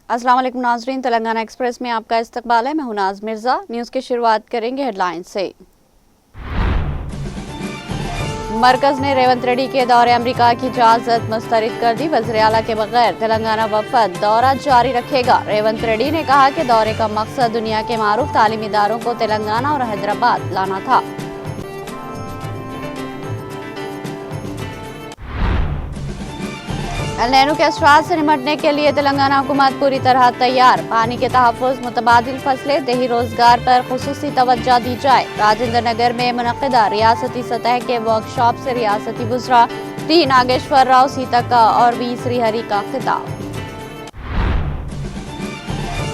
अस्सलाम वालेकुम नाज़रीन, तेलंगाना एक्सप्रेस में आपका इस्तकबाल है। मैं हूं नाज मिर्जा। न्यूज़ की शुरुआत करेंगे हेडलाइन से। मरकज ने रेवंत रेड्डी के दौरे अमेरिका की इजाजत मुस्तरद कर दी। वज़ीर आला के बगैर तेलंगाना वफद दौरा जारी रखेगा। रेवंत रेड्डी ने कहा कि दौरे का मकसद दुनिया के मारूफ तालीमी इदारों को तेलंगाना और हैदराबाद लाना था। एल नीनो के असरात से निपटने के लिए तेलंगाना हुकूमत पूरी तरह तैयार। पानी के तहफ़्फ़ुज़, मुतबादिल फसलें, देही रोजगार पर खुसूसी तवज्जो दी जाए। राजेंद्र नगर में मुनक़्क़िदा रियासती सतह के वर्कशॉप से रियासती वज़रा टी नागेश्वर राव सीतक्का और वी श्रीहरि का खिताब।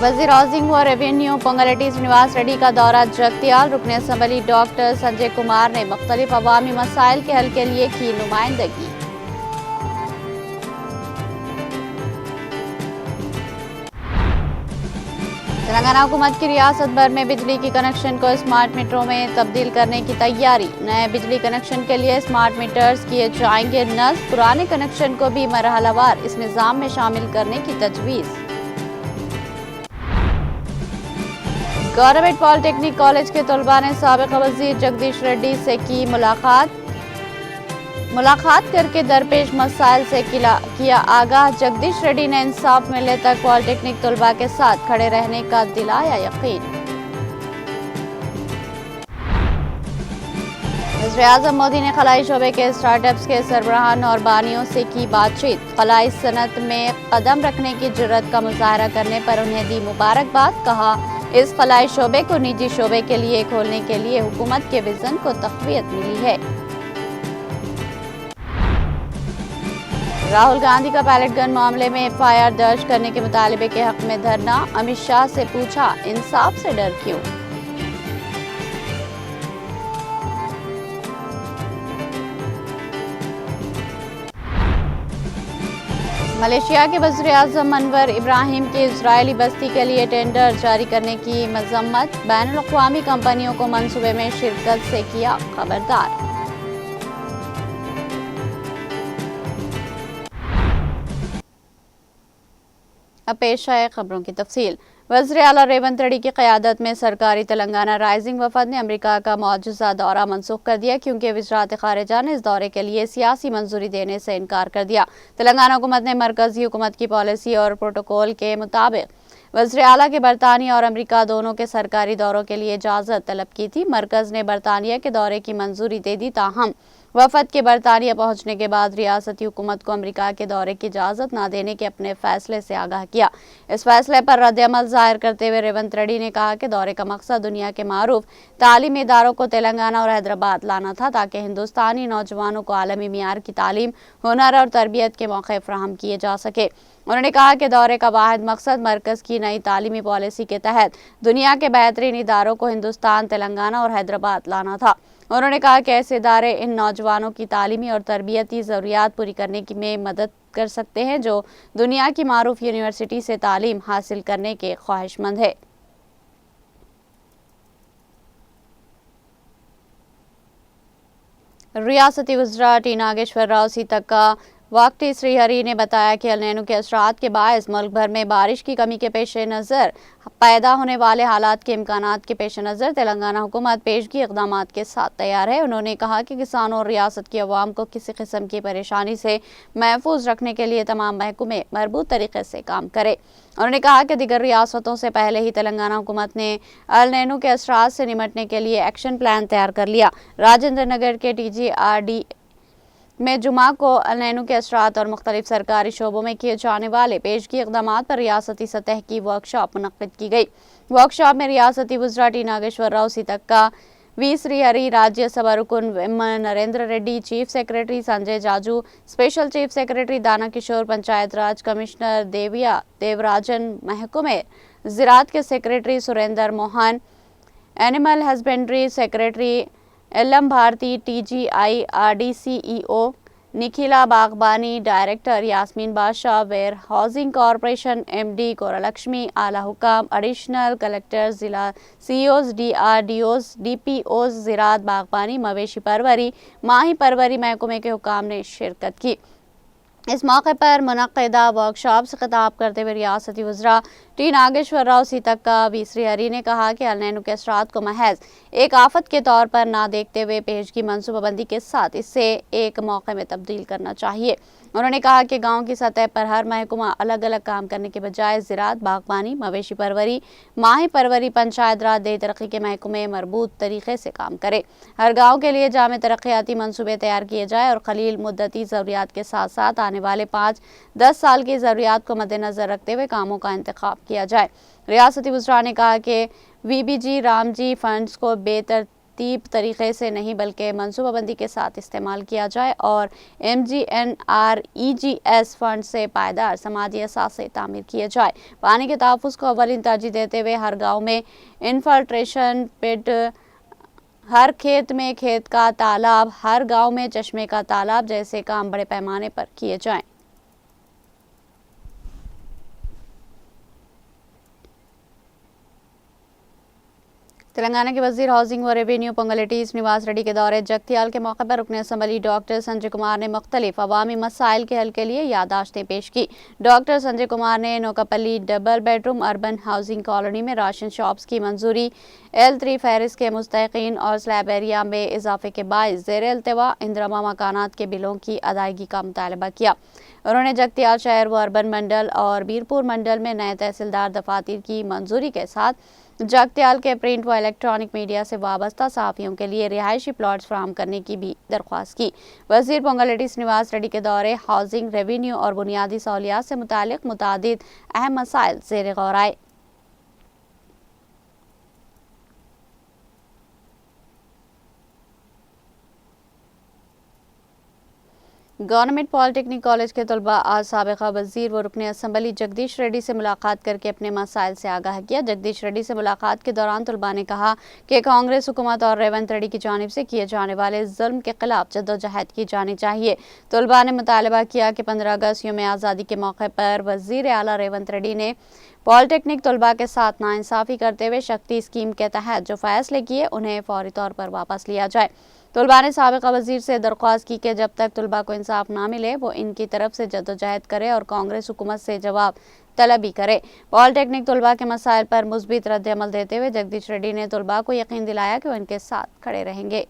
वज़ीर हाउसिंग व रेवेन्यू पोंगलेटी श्रीनिवास रेड्डी का दौरा जगतियाल। रुकन असम्बली डॉक्टर संजय कुमार ने मुख्तलिफ अवामी मसाइल के हल के लिए की नुमाइंदगी। तेलंगाना हुकूमत की रियासत भर में बिजली की कनेक्शन को स्मार्ट मीटरों में तब्दील करने की तैयारी। नए बिजली कनेक्शन के लिए स्मार्ट मीटर्स किए जाएंगे नस्ब। पुराने कनेक्शन को भी मरहलावार इस निज़ाम में शामिल करने की तजवीज़। गवर्नमेंट पॉलिटेक्निक कॉलेज के तलबा ने साबिक़ वज़ीर जगदीश रेड्डी से की मुलाकात करके दरपेश मसाइल से किया आगाह। जगदीश रेड्डी ने इंसाफ मिलने तक पॉलिटेक्निक तलबा के साथ खड़े रहने का दिलाया यकीन। वज़ीर-ए-आज़म मोदी ने खलाई शोबे के स्टार्टअप्स के सरबराहान और बानियों से की बातचीत। खलाई सनत में कदम रखने की जुर्रत का मुजाहरा करने पर उन्हें दी मुबारकबाद। कहा, इस खलाई शोबे को निजी शोबे के लिए खोलने के लिए हुकूमत के विजन को तक़वियत मिली है। राहुल गांधी का पैलेट गन मामले में एफआईआर दर्ज करने के मुतालबे के हक में धरना। अमित शाह से पूछा, इंसाफ से डर क्यों? मलेशिया के वज़ीर-ए-आज़म अनवर इब्राहिम की इजरायली बस्ती के लिए टेंडर जारी करने की मजम्मत। बैनुल-अक़वामी कंपनियों को मंसूबे में शिरकत से किया खबरदार। अब पेश है खबरों की तफसील। वज़ीर आला रेवंत रेड्डी की क़यादत में सरकारी तेलंगाना राइजिंग वफद ने अमेरिका का मौजूदा दौरा मनसूख कर दिया, क्योंकि वज़ारत ख़ारिजा ने इस दौरे के लिए सियासी मंजूरी देने से इनकार कर दिया। तेलंगाना हुकूमत ने मरकज़ी हुकूमत की पॉलिसी और प्रोटोकॉल के मुताबिक वज़ीर आला के बरतानिया और अमेरिका दोनों के सरकारी दौरों के लिए इजाज़त तलब की थी। मरकज़ ने बरतानिया के दौरे की मंजूरी दे दी, ताहम वफद के बरतानिया पहुंचने के बाद रियासती हुकूमत को अमेरिका के दौरे की इजाज़त न देने के अपने फैसले से आगाह किया। इस फैसले पर रद्द-ए-अमल ज़ाहिर करते हुए रेवंत रेड्डी ने कहा कि दौरे का मकसद दुनिया के मारूफ तालीमी इदारों को तेलंगाना और हैदराबाद लाना था, ताकि हिंदुस्तानी नौजवानों को आलमी मियार की तालीम, हुनर और तरबियत के मौके फराहम किए जा सके। उन्होंने कहा कि दौरे का वाहिद मकसद मरकज़ की नई तालीमी पॉलिसी के तहत दुनिया के बेहतरीन इदारों को हिंदुस्तान, तेलंगाना और हैदराबाद लाना था। उन्होंने कहा कि ऐसे इदारे इन नौजवानों की तालीमी और तरबियती ज़रूरियात पूरी करने में मदद कर सकते हैं, जो दुनिया की मारूफ यूनिवर्सिटी से तालीम हासिल करने के ख्वाहिशमंद है। रियासती वज़रा टी नागेश्वर राव सीतक्का वाकटी श्रीहरि ने बताया कि एल नीनो के असरात के बायस मुल्क भर में बारिश की कमी के पेश नज़र पैदा होने वाले हालात के इम्कानात के पेश नज़र तेलंगाना हुकूमत पेशगी इक़दामात के साथ तैयार है। उन्होंने कहा कि किसानों और रियासत की अवाम को किसी किस्म की परेशानी से महफूज रखने के लिए तमाम महकमे मरबूत तरीके से काम करे। उन्होंने कहा कि दीगर रियासतों से पहले ही तेलंगाना हुकूमत ने एल नीनो के असरात से निपटने के लिए एक्शन प्लान तैयार कर लिया। राजेंद्र नगर के TGRD में जुमा को एल नीनो के असरात और मुख्तलिफ सरकारी शोबों में किए जाने वाले पेशगी इक़दामात पर रियासती सतह की वर्कशॉप मुनक़्क़िद की गई। वर्कशॉप में रियासती वज़रा टी नागेश्वर राव सीतक्का, वी श्रीहरि, राज्यसभा रुकन Narendra Reddy, chief secretary Sanjay Jaju, special chief secretary Dana Kishore, Panchayat Raj commissioner Devarajan, महकमे ज़राअत के secretary Surendra Mohan, animal husbandry secretary L M Bharathi, TGI RDCEO Nikhila बागबानी, director Yasmeen Badshah, warehousing corporation MD Koralakshmi, आला हुकाम, एडिशनल कलेक्टर, जिला CEOs, DRDOs, DPOs, ज़राअत, बागबानी, मवेशी परवरी, माही परवरी महकमे के हुकाम ने शिरकत की। इस मौके पर मुनक्किदा वर्कशॉप से खिताब करते हुए रियासती वज़रा टी नागेश्वर राव सीतक्का, वी श्रीहरि ने कहा कि एल निनो के असरात को महज एक आफत के तौर पर ना देखते हुए पेशगी मनसूबाबंदी के साथ इसे एक मौके में तब्दील करना चाहिए। उन्होंने कहा कि गांव की सतह पर हर महकमा अलग अलग काम करने के बजाय ज़राअत, बागबानी, मवेशी परवरी, माही परवरी, पंचायत राज, देही तरक्की के महकमे मरबूत तरीके से काम करे। हर गाँव के लिए जामे तरक्याती मनसूबे तैयार किए जाए और खलील मुद्दती ज़रूरियात के साथ साथ आने वाले 5-10 साल की ज़रूरियात को मद्देनज़र रखते हुए कामों का इंतखाब किया जाए। रियासती वज़रा ने कहा कि VBG रामजी फंड्स को बेतरतीब तरीके से नहीं बल्कि मनसूबाबंदी के साथ इस्तेमाल किया जाए और MGNREGS फंड से पायदार समाजी असासे तामीर किए जाए। पानी के तहफ़्फ़ुज़ को अव्वलीन तरजीह देते हुए हर गाँव में इन्फिल्ट्रेशन पिट, हर खेत में खेत का तालाब, हर गांव में चश्मे का तालाब जैसे काम बड़े पैमाने पर किए जाएं। तेलंगाना के वजीर हाउसिंग व रेवेन्यू पोंगलेटी श्रीनिवास रेड्डी के दौरे जगतियाल के मौके पर रुकन असम्बली डॉक्टर संजय कुमार ने मुख्तलिफ अवामी मसाइल के हल के लिए यादाश्तें पेश की। डॉक्टर संजय कुमार ने Nokapalli double bedroom urban housing colony में राशन शॉप्स की मंजूरी, L3 फहरिस्त के मुस्तहिकीन और स्लैब एरिया में इजाफे के बायस ज़ेर अल्तवा इंदिरमा मकानात के बिलों की अदायगी का मुतालबा किया। उन्होंने जगतियाल शहर व अर्बन मंडल और बीरपुर मंडल में नए तहसीलदार दफातर की मंजूरी के साथ जगतियाल के प्रिंट व इलेक्ट्रॉनिक मीडिया से वाबस्ता सहाफ़ियों के लिए रिहायशी प्लॉट्स फराहम करने की भी दरख्वास्त की। वज़ीर पोंगलेटी श्रीनिवास रेड्डी के दौरे हाउसिंग, रेवेन्यू और बुनियादी सहूलियात से मुतालिक मुतादिद अहम मसाइल ज़ेर गौर आए। गवर्नमेंट पॉलिटेक्निक कॉलेज के तलबा आज साबिक़ा वज़ीर व रुकन असम्बली जगदीश रेड्डी से मुलाकात करके अपने मसाइल से आगाह किया। जगदीश रेड्डी से मुलाकात के दौरान तलबा ने कहा कि कांग्रेस हुकूमत और रेवंत रेड्डी की जानिब से किए जाने वाले जुल्म के खिलाफ जद्दोजहद की जानी चाहिए। तलबा ने मुतालबा किया कि 15 अगस्त यौम आज़ादी के मौके पर वज़ीर आला रेवंत रेड्डी ने पॉलिटेक्निक तलबा के साथ नाइंसाफ़ी करते हुए शक्ति स्कीम के तहत जो फैसले किए उन्हें फौरी तौर पर वापस लिया जाए। तलबा ने साबिक़ा वज़ीर से दरख्वास्त की कि जब तक तलबा को इंसाफ ना मिले वो इनकी तरफ से जद्दोजहद करे और कांग्रेस हुकूमत से जवाब तलबी करे। पॉलिटेक्निक तलबा के मसाइल पर मुस्बित रद्द अमल देते हुए जगदीश रेड्डी ने तलबा को यकीन दिलाया कि वो इनके साथ खड़े रहेंगे।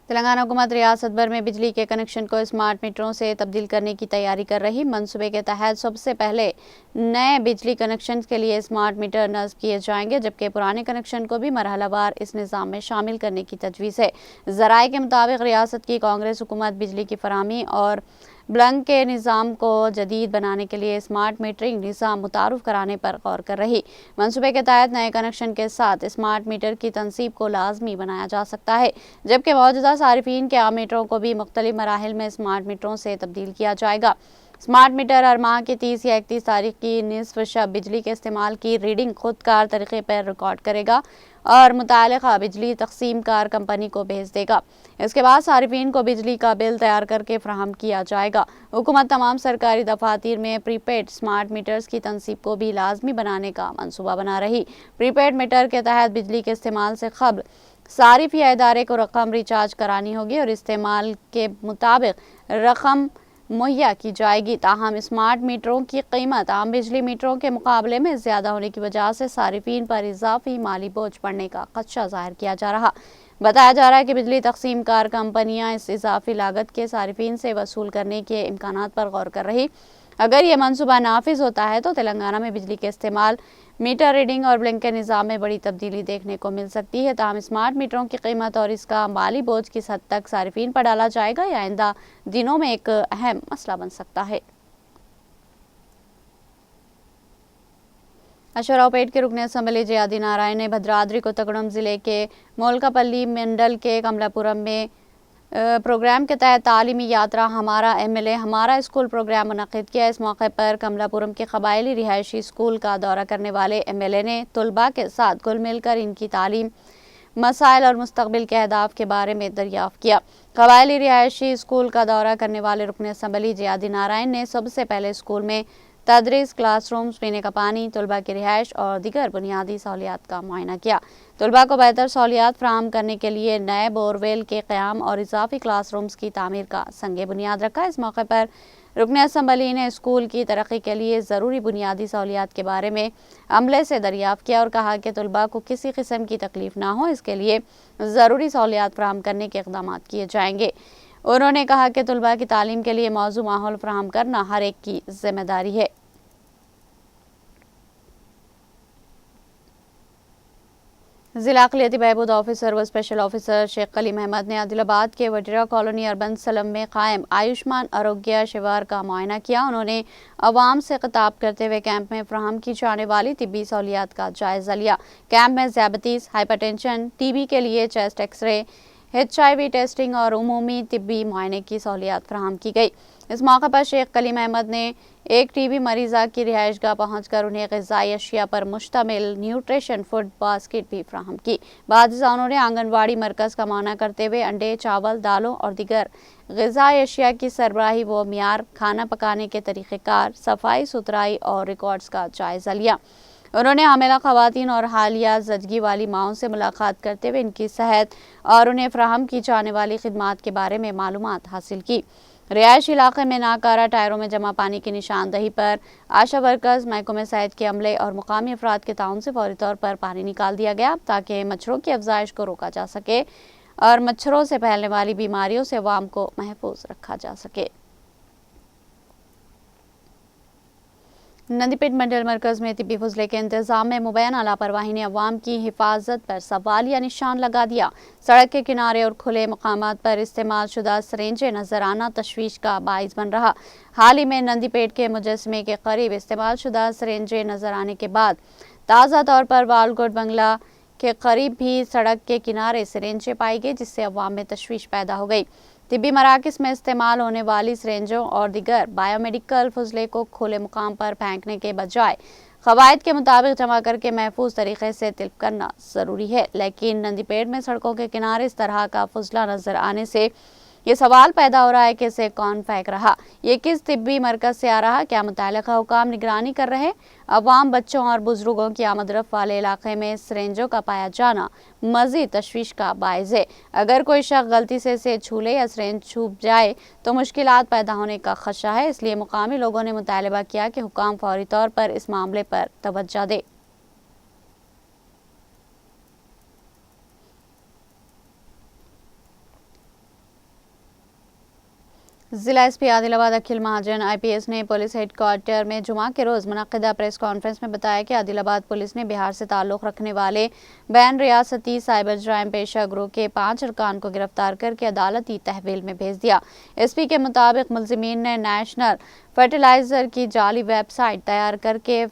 तेलंगाना हुकूमत रियासत भर में बिजली के कनेक्शन को स्मार्ट मीटरों से तब्दील करने की तैयारी कर रही। मंसूबे के तहत सबसे पहले नए बिजली कनेक्शन के लिए स्मार्ट मीटर नस्ब किए जाएंगे, जबकि पुराने कनेक्शन को भी मरहलावार इस निज़ाम में शामिल करने की तजवीज़ है। ज़राए के मुताबिक रियासत की कांग्रेस हुकूमत बिजली की फराहमी और ब्लंक के निज़ाम को जदीद बनाने के लिए स्मार्ट मीटरिंग निज़ाम मुतारुफ कराने पर गौर कर रही। मंसूबे के तहत नए कनेक्शन के साथ स्मार्ट मीटर की तनसीब को लाजमी बनाया जा सकता है, जबकि मौजूदा सारिफीन के आम मीटरों को भी मुख्तलिफ मराहिल में स्मार्ट मीटरों से तब्दील किया जाएगा। स्मार्ट मीटर हर माह की 30 या 31 तारीख की निसफ शब बिजली के इस्तेमाल की रीडिंग खुदकार तरीके पर रिकॉर्ड करेगा और मुतालिका बिजली तकसीम कार कंपनी को भेज देगा। इसके बाद सारिफीन को बिजली का बिल तैयार करके फराहम किया जाएगा। हुकूमत तमाम सरकारी दफातर में प्रीपेड स्मार्ट मीटर्स की तनसीब को भी लाजमी बनाने का मनसूबा बना रही। प्रीपेड मीटर के तहत बिजली के इस्तेमाल से कबल सारिफ या इदारे को रकम रिचार्ज करानी होगी और इस्तेमाल के मुताबिक रकम मुहैया की जाएगी। ताहम स्मार्ट मीटरों की कीमत आम बिजली मीटरों के मुकाबले में ज़्यादा होने की वजह से सारिफीन पर इजाफी माली बोझ पड़ने का खदशा जाहिर किया जा रहा। बताया जा रहा है कि बिजली तकसीम कार कंपनियां इस इजाफी लागत के सारिफीन से वसूल करने के इम्कानात पर गौर कर रही। अगर ये मनसूबा नाफिज होता है तो तेलंगाना में बिजली के इस्तेमाल, मीटर रीडिंग और ब्लिंक के निज़ाम में बड़ी तब्दीली देखने को मिल सकती है। ताहम स्मार्ट मीटरों की कीमत और इसका माली बोझ किस हद तक सारिफीन पर डाला जाएगा या आइंदा दिनों में एक अहम मसला बन सकता है। अशरावपेट के रुकन असम्बली जयादी नारायण ने भद्राद्री कोत्तगुडम जिले के मोलकापल्ली मंडल के कमलापुरम में प्रोग्राम के तहत तालीमी यात्रा हमारा MLA हमारा स्कूल प्रोग्राम मुनक़िद किया। इस मौके पर कमलापुरम के कबायली रिहायशी स्कूल का दौरा करने वाले MLA ने तलबा के साथ घुल मिलकर इनकी तालीम, मसाइल और मुस्तक़बिल के अहदाफ के बारे में दरियाफ़्त किया। कबायली रिहायशी स्कूल का दौरा करने वाले रुकन असम्बली जियादी नारायण ने सबसे पहले स्कूल में तदरीस, क्लासरूम्स, पीने का पानी, तलबा की रिहाइश और दीगर बुनियादी सहूलियात का मुआयना किया। तलबा को बेहतर सहूलियात फराहम करने के लिए नए बोरवेल के क़याम और इजाफी क्लासरूम्स की तामीर का संगे बुनियाद रखा। इस मौके पर रुकन असम्बली ने स्कूल की तरक्की के लिए ज़रूरी बुनियादी सहूलियात के बारे में अमले से दरियाफ़्त किया और कहा कि तलबा को किसी किस्म की तकलीफ ना हो, इसके लिए ज़रूरी सहूलियात फराहम करने के इक़दाम किए जाएंगे। उन्होंने कहा कि तलबा की तालीम के लिए मौजू माहौल फराहम करना हर एक की जिम्मेदारी है। जिला अक़लियती बहबूद ऑफिसर व स्पेशल ऑफिसर शेख कलीम अहमद ने आदिलाबाद के वजीरा कॉलोनी अर्बन सलम में कायम आयुष्मान आरोग्य शिविर का मुआयना किया। उन्होंने अवाम से खिताब करते हुए कैंप में फराहम की जाने वाली तिब्बी सहूलियात का जायजा लिया। कैंप में ज़ियाबतीस, हाइपरटेंशन, TB के लिए चेस्ट एक्सरे, HIV टेस्टिंग और उमूमी तिब्बी मुआयने की सहूलियात फराहम की गई। इस मौके पर शेख कलीम अहमद ने एक TB मरीज़ा की रिहाइशगाह पहुंचकर उन्हें ग़िज़ाई अशिया पर मुश्तमिल न्यूट्रिशन फूड बास्केट भी फराहम की। बाद उन्होंने आंगनवाड़ी मरकज़ का मुआयना करते हुए अंडे, चावल, दालों और दीगर ग़िज़ाई अशिया की सरबराही व मियार, खाना पकाने के तरीक़ेकार, सफाई सुथराई और रिकॉर्ड्स का जायज़ा लिया। उन्होंने हामिला ख़वातीन और हालिया ज़चगी वाली माओं से मुलाकात करते हुए इनकी सेहत और उन्हें फराहम की जाने वाली खिदमात के बारे में मालूमात हासिल की। रिहायश इलाके में नाकारा टायरों में जमा पानी की निशानदही पर आशा वर्कर्स, महकमे सेहत के अमले और मुकामी अफराद के ताउन से फौरी तौर पर पानी निकाल दिया गया ताकि मच्छरों की अफजाइश को रोका जा सके और मच्छरों से फैलने वाली बीमारियों से अवाम को महफूज रखा जा सके। नंदीपेट मंडल मरकज़ में तिब्बी फजले के इंतजाम में मुबैना लापरवाही ने अवाम की हिफाजत पर सवालिया निशान लगा दिया। सड़क के किनारे और खुले मकामात पर इस्तेमाल शुदा सरेंजें नजर आना तशवीश का बाइस बन रहा। हाल ही में नंदीपेट के मुजस्समे के करीब इस्तेमाल शुदा सरेंजें नजर आने के बाद ताज़ा तौर पर वालकोट बंगला के करीब भी सड़क के किनारे सरेंजें पाई गई, जिससे अवाम में तशवीश पैदा हो गई। तिब्बी मराकज़ में इस्तेमाल होने वाली सरेंजों और दीगर बायोमेडिकल फजले को खुले मुकाम पर फेंकने के बजाय क़वाइद के मुताबिक जमा करके महफूज तरीके से तिल्फ करना ज़रूरी है। लेकिन नंदीपेट में सड़कों के किनारे इस तरह का फजला नजर आने से ये सवाल पैदा हो रहा है कि इसे कौन फेंक रहा, ये किस तिब्बी मरकज़ से आ रहा, क्या मुतल्लिक़ा हुकाम निगरानी कर रहे। अवाम, बच्चों और बुजुर्गों की आमदरफ वाले इलाके में सरेंजों का पाया जाना मज़ीद तशवीश का बाइस है। अगर कोई शख्स गलती से इसे छू ले या सरेंज छूट जाए तो मुश्किलात पैदा होने का खदशा है। इसलिए मुकामी लोगों ने मुतालबा किया कि हुकाम फौरी तौर पर इस मामले पर तवज्जो दे। जिला SP आदिलाबाद अखिल महाजन IPS ने पुलिस हेडक्वार्टर में जुमा के रोज़ मुनक़्क़िदा प्रेस कॉन्फ्रेंस में बताया कि आदिलाबाद पुलिस ने बिहार से ताल्लुक़ रखने वाले बैन रियासती साइबर जराइम पेशा ग्रोह के 5 अरकान को गिरफ्तार करके अदालती तहवील में भेज दिया। SP के मुताबिक मुलज़िमीन ने नेशनल फर्टिलाइज़र की जाली वेबसाइट तैयार करके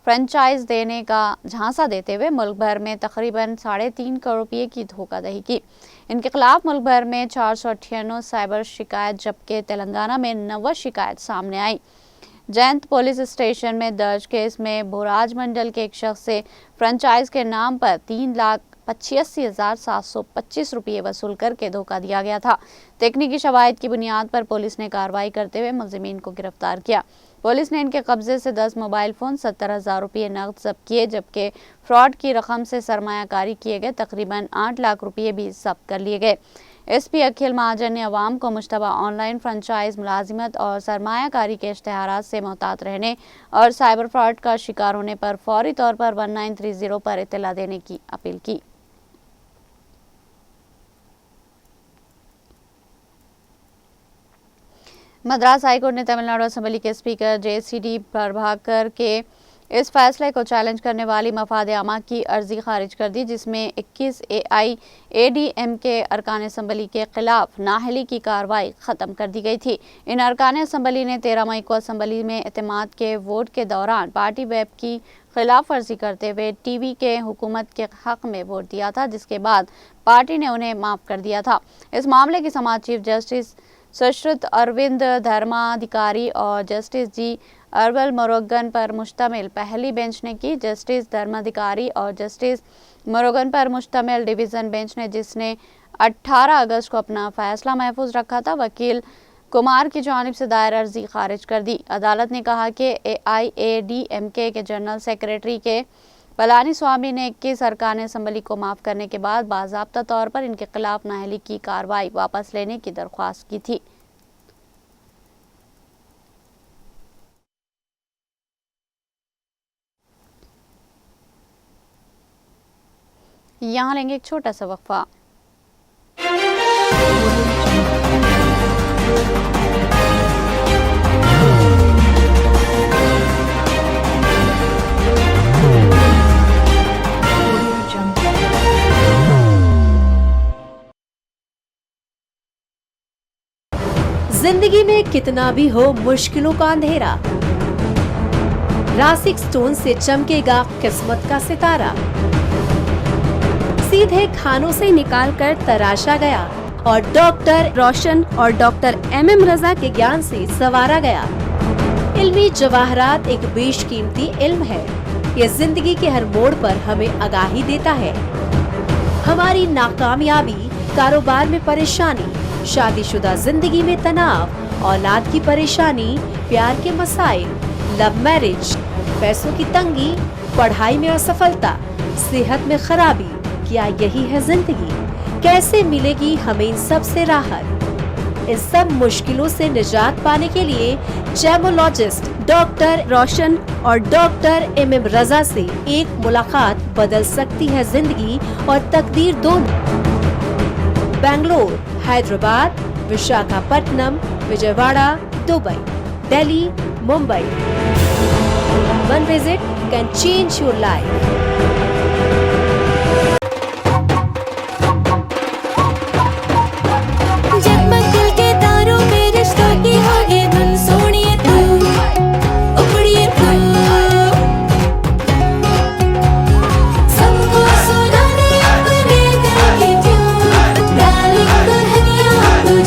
फ्रेंचाइज देने का झांसा देते हुए मुल्क भर में तकरीबन 3.5 करोड़ रुपये की धोखाधड़ी की। इनके खिलाफ मुल्क भर में 498 साइबर शिकायत जबकि तेलंगाना में 90 शिकायत सामने आई। जयंत पुलिस स्टेशन में दर्ज केस में भोराज मंडल के एक शख्स से फ्रेंचाइज के नाम पर 3,85,725 रुपये वसूल करके धोखा दिया गया था। तकनीकी शवाहिद की बुनियाद पर पुलिस ने कार्रवाई करते हुए मुलज़िमीन को गिरफ्तार किया। पुलिस ने इनके कब्जे से 10 मोबाइल फ़ोन, 70,000 रुपये नकद जब्त किए, जबकि फ्रॉड की रकम से सरमायाकारी किए गए तकरीबन 8 लाख रुपये भी जब्त कर लिए गए। SP अखिल महाजन ने अवाम को मुश्तबा ऑनलाइन फ्रेंचाइज मुलाजिमत और सरमायाकारी के इश्तिहारात से मोहतात रहने और साइबर फ्रॉड का शिकार होने पर फौरी तौर पर 1930 पर इत्तला देने की अपील की। मद्रास हाईकोर्ट ने तमिलनाडु असेंबली के स्पीकर JCD प्रभाकर के इस फैसले को चैलेंज करने वाली मफाद आमा की अर्जी खारिज कर दी, जिसमें 21 AIADMK अरकान असम्बली के खिलाफ नाअहली की कार्रवाई ख़त्म कर दी गई थी। इन अरकान असम्बली ने 13 मई को असम्बली में एतमाद के वोट के दौरान पार्टी वेब की خلاف ورزی کرتے ہوئے ٹی وی کے حکومت کے حق میں ووٹ دیا تھا، جس کے بعد پارٹی نے انہیں معاف کر دیا تھا۔ اس معاملے کی سماعت چیف جسٹس سشرت اروند دھرمادھیکاری اور جسٹس جی ارول مروگن پر مشتمل پہلی بینچ نے کی۔ جسٹس دھرمادھیکاری اور جسٹس مروگن پر مشتمل ڈویژن بینچ نے، جس نے 18 اگست کو اپنا فیصلہ محفوظ رکھا تھا، وکیل کمار کی جانب سے دائر عرضی خارج کر دی۔ عدالت نے کہا کہ AIADMK کے جنرل سیکریٹری کے پلانی سوامی نے 21 ارکان اسمبلی کو معاف کرنے کے بعد باضابطہ طور پر ان کے خلاف نااہلی کی کارروائی واپس لینے کی درخواست کی تھی۔ یہاں لیں گے ایک چھوٹا سا وقفہ۔ زندگی میں کتنا بھی ہو مشکلوں کا اندھیرا، راسک سٹون سے چمکے گا قسمت کا ستارہ، سیدھے کھانوں سے نکال کر تراشا گیا اور ڈاکٹر روشن اور ڈاکٹر MM رضا کے گیان سے سنوارا گیا۔ علمی جواہرات ایک بیش قیمتی علم ہے، یہ زندگی کے ہر موڑ پر ہمیں آگاہی دیتا ہے۔ ہماری ناکامیابی، کاروبار میں پریشانی، شادی شدہ زندگی میں تناؤ، اولاد کی پریشانی، پیار کے مسائل، لو میرج، پیسوں کی تنگی، پڑھائی میں اسفلتا، صحت میں خرابی، کیا یہی ہے زندگی؟ کیسے ملے گی ہمیں ان سب سے راحت؟ ان سب مشکلوں سے نجات پانے کے لیے جیمولوجسٹ ڈاکٹر روشن اور ڈاکٹر MM رضا سے ایک ملاقات بدل سکتی ہے زندگی اور تقدیر دونوں۔ Bangalore, Hyderabad, Visakhapatnam, Vijayawada, Dubai, Delhi, Mumbai. One visit can change your life.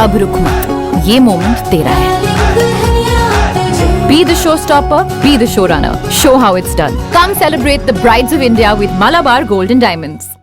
اب رک مت، یہ مومنٹ تیرا ہے۔ Be the showstopper, be the showrunner. Show how it's done. Come celebrate the Brides of India with Malabar Gold and Diamonds.